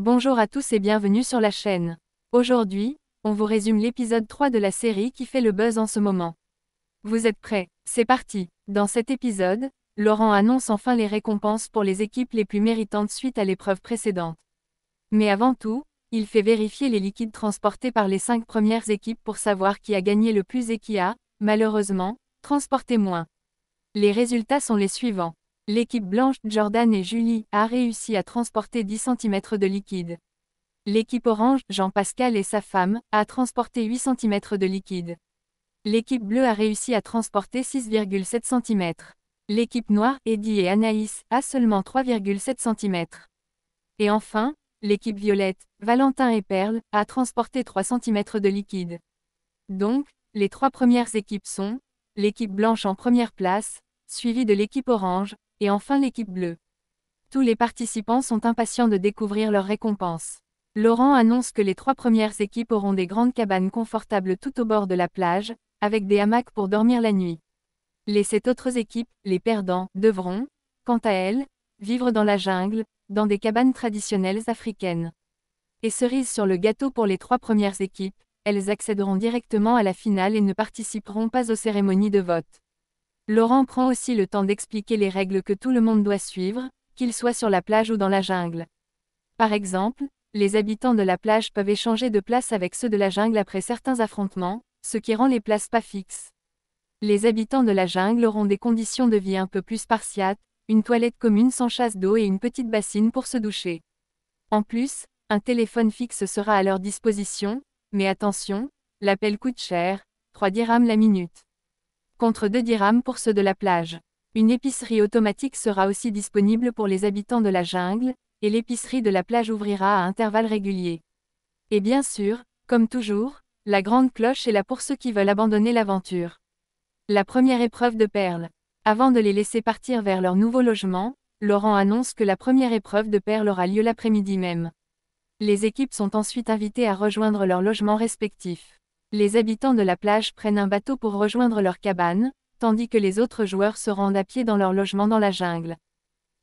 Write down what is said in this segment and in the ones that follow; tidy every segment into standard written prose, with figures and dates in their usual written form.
Bonjour à tous et bienvenue sur la chaîne. Aujourd'hui, on vous résume l'épisode 3 de la série qui fait le buzz en ce moment. Vous êtes prêts? C'est parti! Dans cet épisode, Laurent annonce enfin les récompenses pour les équipes les plus méritantes suite à l'épreuve précédente. Mais avant tout, il fait vérifier les liquides transportés par les 5 premières équipes pour savoir qui a gagné le plus et qui a, malheureusement, transporté moins. Les résultats sont les suivants. L'équipe blanche, Jordan et Julie, a réussi à transporter 10 cm de liquide. L'équipe orange, Jean-Pascal et sa femme, a transporté 8 cm de liquide. L'équipe bleue a réussi à transporter 6,7 cm. L'équipe noire, Eddie et Anaïs, a seulement 3,7 cm. Et enfin, l'équipe violette, Valentin et Perle, a transporté 3 cm de liquide. Donc, les 3 premières équipes sont, l'équipe blanche en première place, suivie de l'équipe orange, et enfin l'équipe bleue. Tous les participants sont impatients de découvrir leurs récompenses. Laurent annonce que les 3 premières équipes auront des grandes cabanes confortables tout au bord de la plage, avec des hamacs pour dormir la nuit. Les 7 autres équipes, les perdants, devront, quant à elles, vivre dans la jungle, dans des cabanes traditionnelles africaines. Et cerise sur le gâteau pour les 3 premières équipes, elles accéderont directement à la finale et ne participeront pas aux cérémonies de vote. Laurent prend aussi le temps d'expliquer les règles que tout le monde doit suivre, qu'il soit sur la plage ou dans la jungle. Par exemple, les habitants de la plage peuvent échanger de place avec ceux de la jungle après certains affrontements, ce qui rend les places pas fixes. Les habitants de la jungle auront des conditions de vie un peu plus spartiates, une toilette commune sans chasse d'eau et une petite bassine pour se doucher. En plus, un téléphone fixe sera à leur disposition, mais attention, l'appel coûte cher, 3 dirhams la minute. Contre 2 dirhams pour ceux de la plage. Une épicerie automatique sera aussi disponible pour les habitants de la jungle, et l'épicerie de la plage ouvrira à intervalles réguliers. Et bien sûr, comme toujours, la grande cloche est là pour ceux qui veulent abandonner l'aventure. La première épreuve de perles. Avant de les laisser partir vers leur nouveau logement, Laurent annonce que la première épreuve de perles aura lieu l'après-midi même. Les équipes sont ensuite invitées à rejoindre leurs logements respectifs. Les habitants de la plage prennent un bateau pour rejoindre leur cabane, tandis que les autres joueurs se rendent à pied dans leur logement dans la jungle.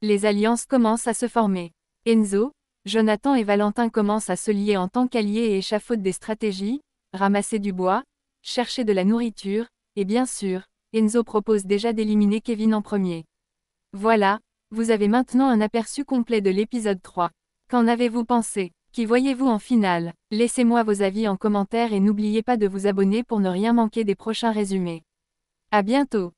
Les alliances commencent à se former. Enzo, Jonathan et Valentin commencent à se lier en tant qu'alliés et échafaudent des stratégies, ramasser du bois, chercher de la nourriture, et bien sûr, Enzo propose déjà d'éliminer Kevin en premier. Voilà, vous avez maintenant un aperçu complet de l'épisode 3. Qu'en avez-vous pensé? Qui voyez-vous en finale? Laissez-moi vos avis en commentaire et n'oubliez pas de vous abonner pour ne rien manquer des prochains résumés. À bientôt!